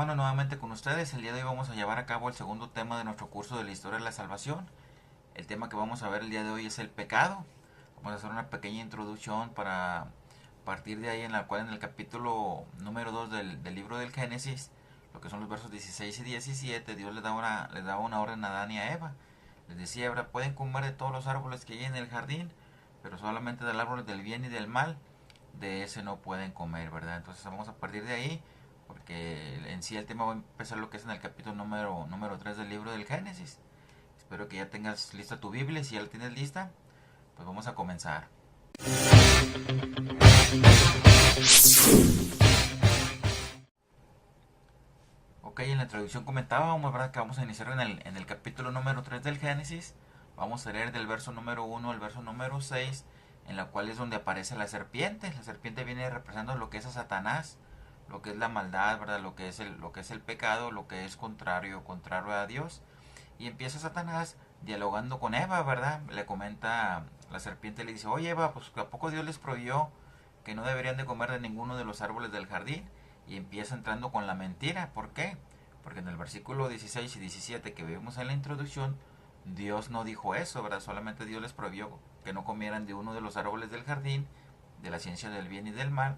hermanos, nuevamente con ustedes. El día de hoy vamos a llevar a cabo el segundo tema de nuestro curso de la historia de la salvación. El tema que vamos a ver el día de hoy es el pecado. Vamos a hacer una pequeña introducción para partir de ahí, en la cual en el capítulo número 2 del libro del Génesis, lo que son los versos 16 y 17, Dios les daba una orden a Adán y a Eva. Les decía: "Ahora pueden comer de todos los árboles que hay en el jardín, pero solamente del árbol del bien y del mal, de ese no pueden comer", ¿verdad? Entonces vamos a partir de ahí, porque en sí el tema va a empezar lo que es en el capítulo número 3 del libro del Génesis. Espero que ya tengas lista tu Biblia. Si ya la tienes lista, pues vamos a comenzar. Ok, en la introducción comentábamos, ¿verdad?, que vamos a iniciar en el capítulo número 3 del Génesis. Vamos a leer del verso número 1 al verso número 6, en la cual es donde aparece la serpiente. La serpiente viene representando lo que es a Satanás, lo que es la maldad, ¿verdad?, lo que es el pecado, lo que es contrario a Dios. Y empieza Satanás dialogando con Eva, ¿verdad? Le comenta, la serpiente le dice: "Oye, Eva, pues ¿a poco Dios les prohibió que no deberían de comer de ninguno de los árboles del jardín?". Y empieza entrando con la mentira. ¿Por qué? Porque en el versículo 16 y 17 que vimos en la introducción, Dios no dijo eso, ¿verdad? Solamente Dios les prohibió que no comieran de uno de los árboles del jardín, de la ciencia del bien y del mal.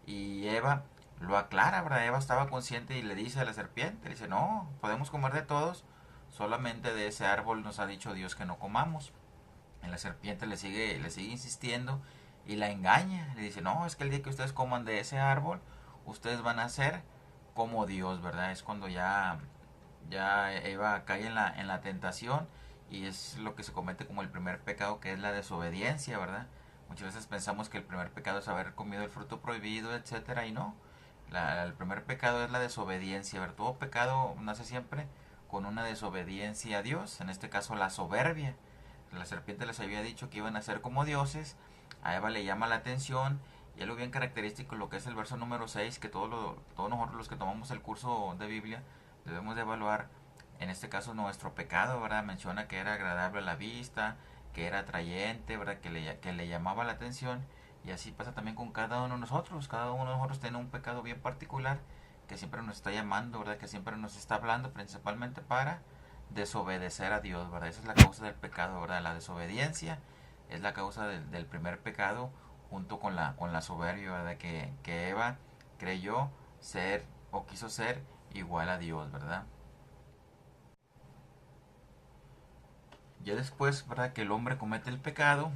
Y Eva lo aclara, ¿verdad? Eva estaba consciente y le dice a la serpiente, le dice: "No, podemos comer de todos, solamente de ese árbol nos ha dicho Dios que no comamos". Y la serpiente le sigue insistiendo y la engaña. Le dice: "No, es que el día que ustedes coman de ese árbol, ustedes van a ser como Dios", ¿verdad? Es cuando ya Eva cae en la tentación, y es lo que se comete como el primer pecado, que es la desobediencia, ¿verdad? Muchas veces pensamos que el primer pecado es haber comido el fruto prohibido, etcétera, y no. El primer pecado es la desobediencia, ¿verdad? Todo pecado nace siempre con una desobediencia a Dios, en este caso la soberbia. La serpiente les había dicho que iban a ser como dioses. A Eva le llama la atención, y algo bien característico, lo que es el verso número 6, que todos nosotros los que tomamos el curso de Biblia debemos de evaluar, en este caso nuestro pecado, ¿verdad? Menciona que era agradable a la vista, que era atrayente, ¿verdad? Que le llamaba la atención. Y así pasa también con cada uno de nosotros. Cada uno de nosotros tiene un pecado bien particular que siempre nos está llamando, ¿verdad? Que siempre nos está hablando, principalmente para desobedecer a Dios, ¿verdad? Esa es la causa del pecado, ¿verdad? La desobediencia es la causa del primer pecado, junto con la soberbia, ¿verdad? Que Eva creyó ser o quiso ser igual a Dios, ¿verdad? Ya después, ¿verdad?, que el hombre comete el pecado,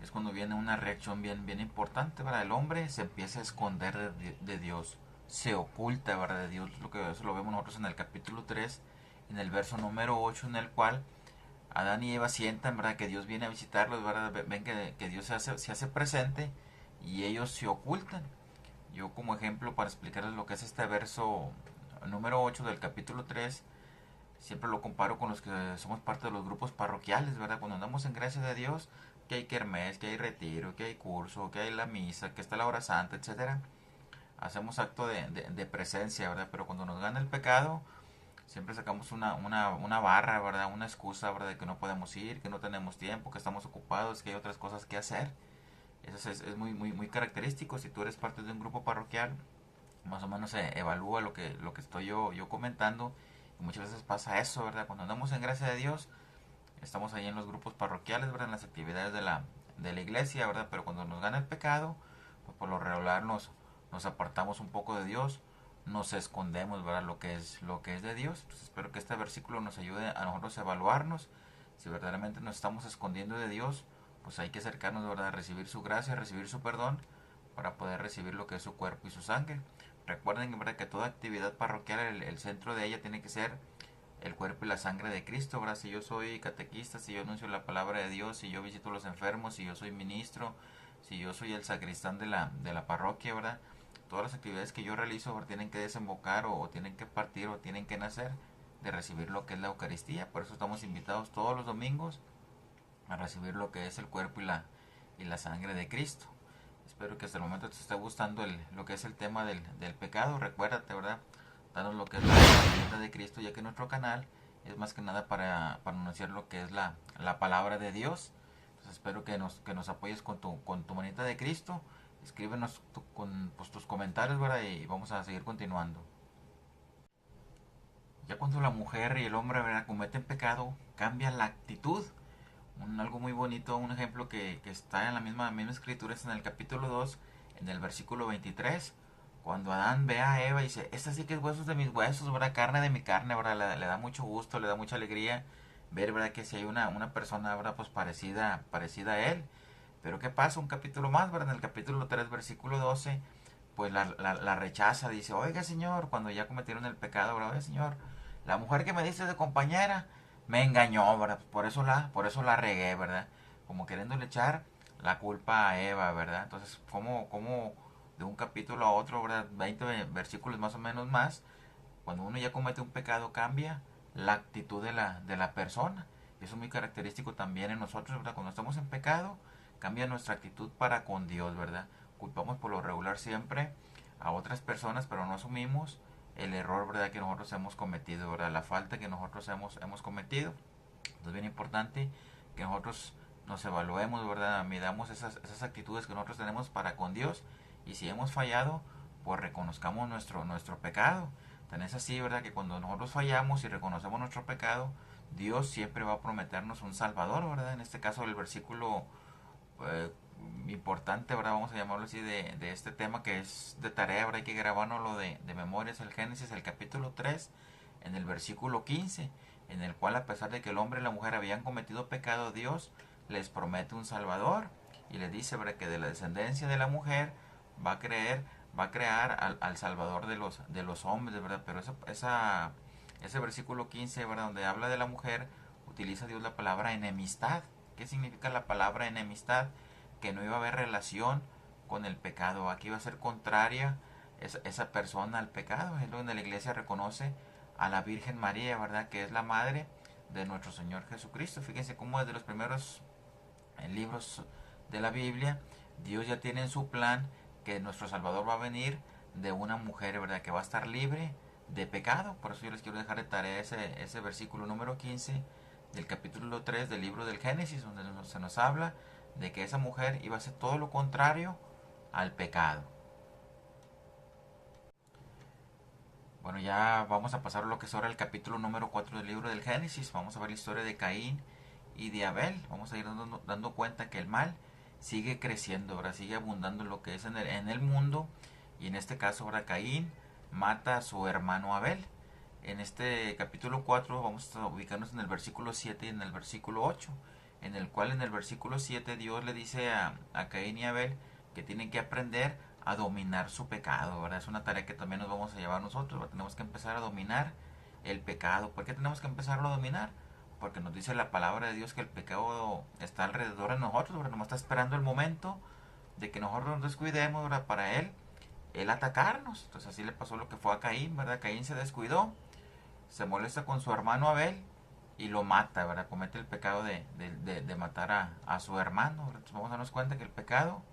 es cuando viene una reacción bien importante, ¿verdad? El hombre se empieza a esconder de Dios, se oculta, ¿verdad?, de Dios. Eso lo vemos nosotros en el capítulo 3, en el verso número 8, en el cual Adán y Eva sientan, ¿verdad?, que Dios viene a visitarlos, ¿verdad? Ven que Dios se hace presente, y ellos se ocultan. Yo, como ejemplo, para explicarles lo que es este verso número 8 del capítulo 3, siempre lo comparo con los que somos parte de los grupos parroquiales, ¿verdad? Cuando andamos en gracia de Dios, que hay kermés, que hay retiro, que hay curso, que hay la misa, que está la hora santa, etcétera. Hacemos acto de presencia, ¿verdad? Pero cuando nos gana el pecado, siempre sacamos una barra, ¿verdad? Una excusa, ¿verdad?, de que no podemos ir, que no tenemos tiempo, que estamos ocupados, que hay otras cosas que hacer. Eso es muy característico. Si tú eres parte de un grupo parroquial, más o menos evalúa lo que estoy yo comentando. Y muchas veces pasa eso, ¿verdad? Cuando andamos en gracia de Dios, estamos ahí en los grupos parroquiales, ¿verdad?, en las actividades de la iglesia, ¿verdad? Pero cuando nos gana el pecado, pues por lo regular nos apartamos un poco de Dios, nos escondemos, ¿verdad?, lo que es de Dios. Entonces espero que este versículo nos ayude a nosotros a evaluarnos. Si verdaderamente nos estamos escondiendo de Dios, pues hay que acercarnos, ¿verdad?, a recibir su gracia, a recibir su perdón, para poder recibir lo que es su cuerpo y su sangre. Recuerden, ¿verdad?, que toda actividad parroquial, el centro de ella tiene que ser el cuerpo y la sangre de Cristo, ¿verdad? Si yo soy catequista, si yo anuncio la palabra de Dios, si yo visito a los enfermos, si yo soy ministro, si yo soy el sacristán de la parroquia, ¿verdad? Todas las actividades que yo realizo, ¿verdad?, tienen que desembocar, o tienen que partir, o tienen que nacer de recibir lo que es la Eucaristía. Por eso estamos invitados todos los domingos a recibir lo que es el cuerpo y la sangre de Cristo. Espero que hasta el momento te esté gustando lo que es el tema del pecado. Recuérdate, ¿verdad?, danos lo que es la herramienta de Cristo, ya que nuestro canal es más que nada para anunciar lo que es la palabra de Dios. Entonces espero que nos apoyes con tu manita de Cristo. Escríbenos con pues, tus comentarios, ¿verdad?, y vamos a seguir continuando. Ya cuando la mujer y el hombre, ¿verdad?, cometen pecado, cambia la actitud. Algo muy bonito, un ejemplo que está en la misma escritura es en el capítulo 2, en el versículo 23, cuando Adán ve a Eva y dice, esta sí que es huesos de mis huesos, ¿verdad?, carne de mi carne, ¿verdad?, le da mucho gusto, le da mucha alegría ver, ¿verdad?, que si hay una persona, ¿verdad?, pues parecida a él. Pero ¿qué pasa? Un capítulo más, ¿verdad?, en el capítulo 3, versículo 12, pues la rechaza, dice, oiga señor, cuando ya cometieron el pecado, ¿verdad?, oiga señor, la mujer que me dice de compañera me engañó, ¿verdad? Por eso la regué, ¿verdad? Como queriéndole echar la culpa a Eva, ¿verdad? Entonces, ¿cómo de un capítulo a otro, ¿verdad?, 20 versículos más o menos más, cuando uno ya comete un pecado cambia la actitud de la persona. Y eso es muy característico también en nosotros, ¿verdad? Cuando estamos en pecado, cambia nuestra actitud para con Dios, ¿verdad? Culpamos por lo regular siempre a otras personas, pero no asumimos el error, ¿verdad?, que nosotros hemos cometido, ¿verdad?, la falta que nosotros hemos cometido. Entonces es bien importante que nosotros nos evaluemos, ¿verdad?, midamos esas actitudes que nosotros tenemos para con Dios, y si hemos fallado, pues reconozcamos nuestro pecado. Tan es así, ¿verdad?, que cuando nosotros fallamos y reconocemos nuestro pecado, Dios siempre va a prometernos un Salvador, ¿verdad? En este caso el versículo eh, importante, ¿verdad?, vamos a llamarlo así, de este tema que es de tarea, ¿verdad?, hay que grabárnoslo de memoria, es el Génesis, el capítulo 3, en el versículo 15, en el cual, a pesar de que el hombre y la mujer habían cometido pecado, Dios les promete un Salvador y les dice, ¿verdad?, que de la descendencia de la mujer va a creer, va a crear al Salvador de los hombres, ¿verdad? Pero ese versículo 15, ¿verdad?, donde habla de la mujer, utiliza Dios la palabra enemistad. ¿Qué significa la palabra enemistad? Que no iba a haber relación con el pecado, aquí iba a ser contraria esa persona al pecado. Es donde la iglesia reconoce a la Virgen María, ¿verdad?, que es la madre de nuestro Señor Jesucristo. Fíjense cómo desde los primeros libros de la Biblia, Dios ya tiene en su plan que nuestro Salvador va a venir de una mujer, ¿verdad?, que va a estar libre de pecado. Por eso yo les quiero dejar de tarea ese versículo número 15 del capítulo 3 del libro del Génesis, donde se nos habla de que esa mujer iba a hacer todo lo contrario al pecado. Bueno, ya vamos a pasar a lo que es ahora el capítulo número 4 del libro del Génesis. Vamos a ver la historia de Caín y de Abel. Vamos a ir dando cuenta que el mal sigue creciendo, ahora sigue abundando en lo que es en el mundo. Y en este caso ahora Caín mata a su hermano Abel. En este capítulo 4 vamos a ubicarnos en el versículo 7 y en el versículo 8, en el cual en el versículo 7 Dios le dice a Caín y Abel que tienen que aprender a dominar su pecado, ¿verdad? Es una tarea que también nos vamos a llevar nosotros, ¿verdad? Tenemos que empezar a dominar el pecado. ¿Por qué tenemos que empezarlo a dominar? Porque nos dice la palabra de Dios que el pecado está alrededor de nosotros, ¿verdad? Nomás está esperando el momento de que nosotros nos descuidemos, ¿verdad?, para él atacarnos. Entonces así le pasó lo que fue a Caín, ¿verdad? Caín se descuidó, se molesta con su hermano Abel y lo mata, ¿verdad? Comete el pecado de matar a su hermano, ¿verdad? Entonces vamos a darnos cuenta que el pecado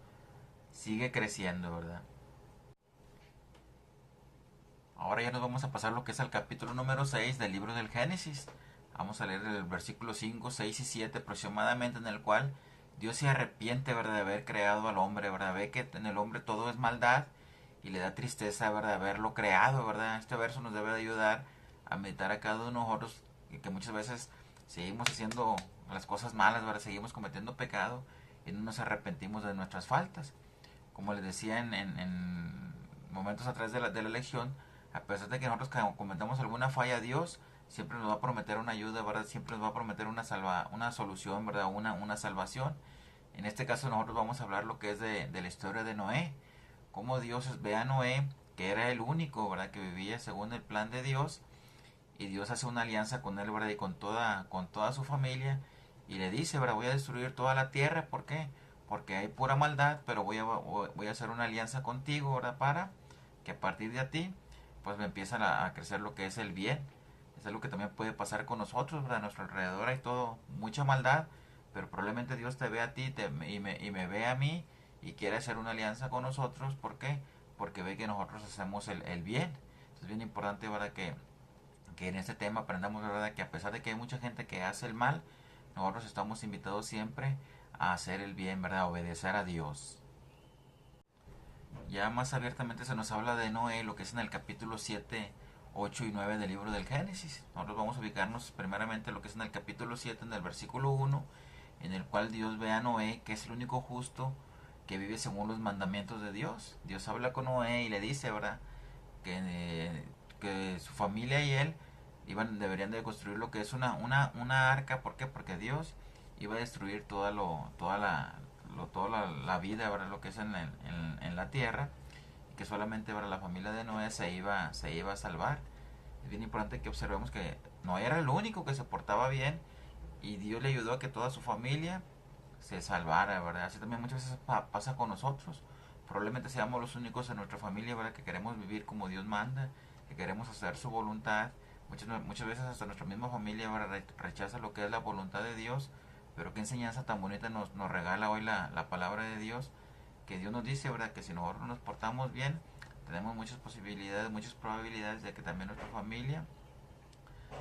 sigue creciendo, ¿verdad? Ahora ya nos vamos a pasar lo que es el capítulo número 6 del libro del Génesis. Vamos a leer el versículo 5, 6 y 7 aproximadamente, en el cual Dios se arrepiente, ¿verdad?, de haber creado al hombre, ¿verdad? Ve que en el hombre todo es maldad y le da tristeza, ¿verdad?, de haberlo creado, ¿verdad? Este verso nos debe de ayudar a meditar a cada uno de nosotros, que muchas veces seguimos haciendo las cosas malas, ¿verdad? Seguimos cometiendo pecado y no nos arrepentimos de nuestras faltas. Como les decía en momentos atrás de la lección, a pesar de que nosotros cometamos alguna falla, Dios siempre nos va a prometer una ayuda, ¿verdad? Siempre nos va a prometer una solución, ¿verdad? Una salvación. En este caso nosotros vamos a hablar lo que es de la historia de Noé. Cómo Dios ve a Noé, que era el único, ¿verdad?, que vivía según el plan de Dios. Y Dios hace una alianza con él, ¿verdad?, y con toda su familia. Y le dice, ¿verdad?, voy a destruir toda la tierra. ¿Por qué? Porque hay pura maldad, pero voy a hacer una alianza contigo, ¿verdad?, para que a partir de ti pues me empiezan a crecer lo que es el bien. Es algo que también puede pasar con nosotros, ¿verdad? A nuestro alrededor hay todo, mucha maldad, pero probablemente Dios te ve a ti y me ve a mí y quiere hacer una alianza con nosotros. ¿Por qué? Porque ve que nosotros hacemos el bien. Entonces es bien importante, ¿verdad?, que en este tema aprendamos, ¿verdad?, que a pesar de que hay mucha gente que hace el mal, nosotros estamos invitados siempre a hacer el bien, ¿verdad?, a obedecer a Dios. Ya más abiertamente se nos habla de Noé, lo que es en el capítulo 7, 8 y 9 del libro del Génesis. Nosotros vamos a ubicarnos primeramente en lo que es en el capítulo 7, en el versículo 1, en el cual Dios ve a Noé, que es el único justo que vive según los mandamientos de Dios. Dios habla con Noé y le dice, ¿verdad?, que su familia y él deberían de construir lo que es una arca. ¿Por qué? Porque Dios iba a destruir toda la vida, ¿verdad?, lo que es en la tierra, y que solamente, ¿verdad?, la familia de Noé se iba a salvar. Es bien importante que observemos que Noé era el único que se portaba bien y Dios le ayudó a que toda su familia se salvara, ¿verdad? Así también muchas veces pasa con nosotros. Probablemente seamos los únicos en nuestra familia, ¿verdad?, que queremos vivir como Dios manda, que queremos hacer su voluntad. Muchas veces hasta nuestra misma familia, ¿verdad?, rechaza lo que es la voluntad de Dios. Pero qué enseñanza tan bonita nos regala hoy la palabra de Dios, que Dios nos dice, ¿verdad?, que si nosotros nos portamos bien, tenemos muchas posibilidades, muchas probabilidades de que también nuestra familia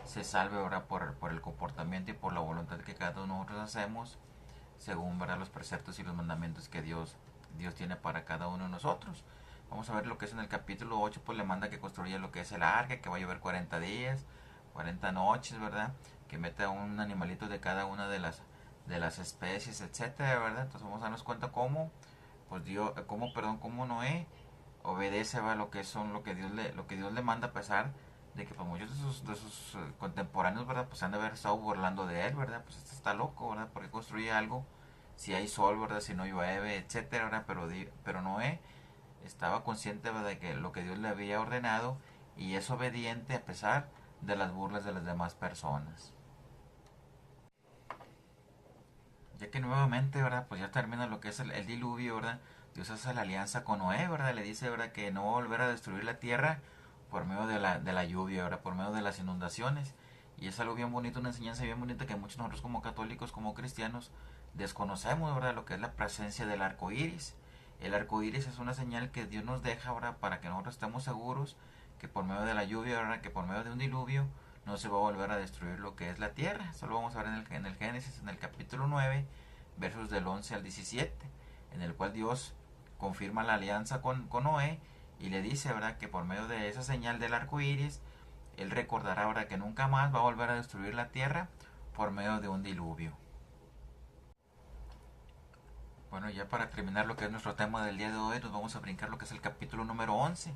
se salve, ¿verdad?, por el comportamiento y por la voluntad que cada uno de nosotros hacemos, según, ¿verdad?, los preceptos y los mandamientos que Dios tiene para cada uno de nosotros. Vamos a ver lo que es en el capítulo 8, pues le manda que construya lo que es el arca, que va a llover 40 días, 40 noches, ¿verdad?, que meta un animalito de cada una de las especies, etcétera, ¿verdad? Entonces vamos a darnos cuenta cómo, pues cómo Noé obedece, ¿verdad?, lo que Dios le manda, a pesar de que pues muchos de sus contemporáneos, ¿verdad?, pues han de haber estado burlando de él, ¿verdad? Pues este está loco, ¿verdad?, porque construye algo si hay sol, ¿verdad?, si no llueve, etcétera, ¿verdad? Pero Noé estaba consciente, ¿verdad?, de que lo que Dios le había ordenado, y es obediente a pesar de las burlas de las demás personas. Ya que nuevamente, ¿verdad?, pues ya termina lo que es el diluvio, ¿verdad? Dios hace la alianza con Noé, ¿verdad? Le dice, ¿verdad?, que no va a volver a destruir la tierra por medio de la lluvia, ¿verdad?, por medio de las inundaciones. Y es algo bien bonito, una enseñanza bien bonita que muchos nosotros como católicos, como cristianos, desconocemos, ¿verdad?, lo que es la presencia del arco iris. El arco iris es una señal que Dios nos deja, ¿verdad?, para que nosotros estemos seguros que por medio de la lluvia, ¿verdad?, que por medio de un diluvio no se va a volver a destruir lo que es la tierra. Solo vamos a ver en el Génesis, en el capítulo 9, versos del 11 al 17, en el cual Dios confirma la alianza con Noé y le dice, ¿verdad?, que por medio de esa señal del arco iris, él recordará ahora que nunca más va a volver a destruir la tierra por medio de un diluvio. Bueno, ya para terminar lo que es nuestro tema del día de hoy, nos vamos a brincar lo que es el capítulo número 11,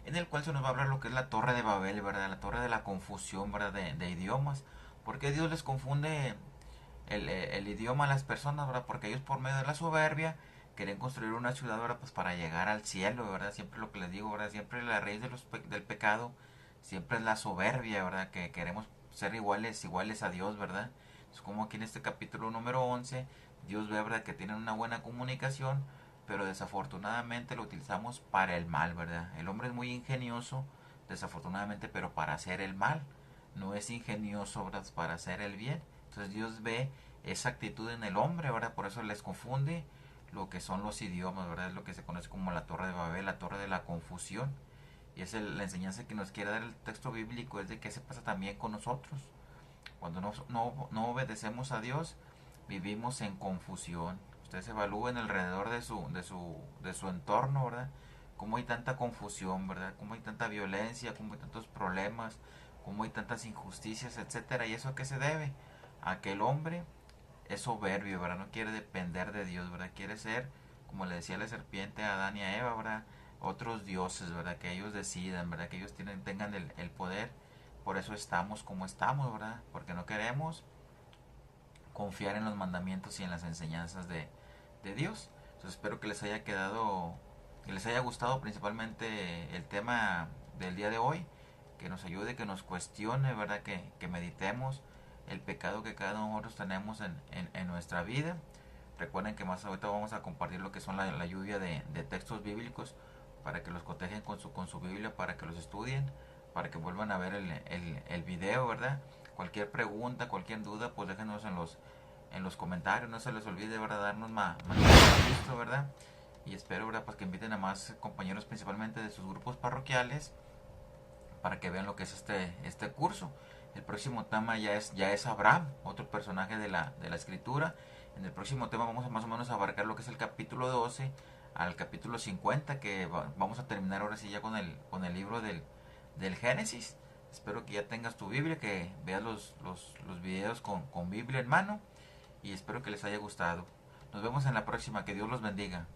en el cual se nos va a hablar lo que es la Torre de Babel, ¿verdad?, la Torre de la confusión, ¿verdad?, de idiomas. ¿Por qué Dios les confunde el idioma a las personas, ¿verdad? Porque ellos, por medio de la soberbia, quieren construir una ciudad, ¿verdad?, pues para llegar al cielo, ¿verdad? Siempre lo que les digo, ¿verdad?, siempre la raíz del pecado siempre es la soberbia, ¿verdad?, que queremos ser iguales a Dios, ¿verdad? Es como aquí en este capítulo número 11, Dios ve, ¿verdad?, que tienen una buena comunicación, pero desafortunadamente lo utilizamos para el mal, ¿verdad? El hombre es muy ingenioso, desafortunadamente, pero para hacer el mal. No es ingenioso, ¿verdad?, para hacer el bien. Entonces Dios ve esa actitud en el hombre, ¿verdad? Por eso les confunde lo que son los idiomas, ¿verdad? Es lo que se conoce como la Torre de Babel, la Torre de la Confusión. Y es la enseñanza que nos quiere dar el texto bíblico, es de que se pasa también con nosotros. Cuando no obedecemos a Dios, vivimos en confusión. Ustedes evalúen alrededor de su entorno, ¿verdad?, cómo hay tanta confusión, ¿verdad?, cómo hay tanta violencia, cómo hay tantos problemas, cómo hay tantas injusticias, etcétera. ¿Y eso a qué se debe? A que el hombre es soberbio, ¿verdad? No quiere depender de Dios, ¿verdad? Quiere ser, como le decía la serpiente a Adán y a Eva, ¿verdad?, otros dioses, ¿verdad?, que ellos decidan, ¿verdad?, que ellos tengan el poder. Por eso estamos como estamos, ¿verdad?, porque no queremos confiar en los mandamientos y en las enseñanzas de Dios. Entonces espero que les haya quedado, que les haya gustado principalmente el tema del día de hoy, que nos ayude, que nos cuestione, ¿verdad?, que meditemos el pecado que cada uno de nosotros tenemos en nuestra vida. Recuerden que más ahorita vamos a compartir lo que son la lluvia de textos bíblicos para que los cotejen con su Biblia, para que los estudien, para que vuelvan a ver el video, ¿verdad? Cualquier pregunta, cualquier duda, pues déjenos en los comentarios. No se les olvide, ¿verdad?, darnos más gusto, ¿verdad? Y espero, ¿verdad?, pues que inviten a más compañeros, principalmente de sus grupos parroquiales, para que vean lo que es este curso. El próximo tema ya es Abraham, otro personaje de la escritura. En el próximo tema vamos a más o menos abarcar lo que es el capítulo 12 al capítulo 50, que vamos a terminar ahora sí ya con el libro del Génesis. Espero que ya tengas tu Biblia, que veas los videos con Biblia en mano y espero que les haya gustado. Nos vemos en la próxima, que Dios los bendiga.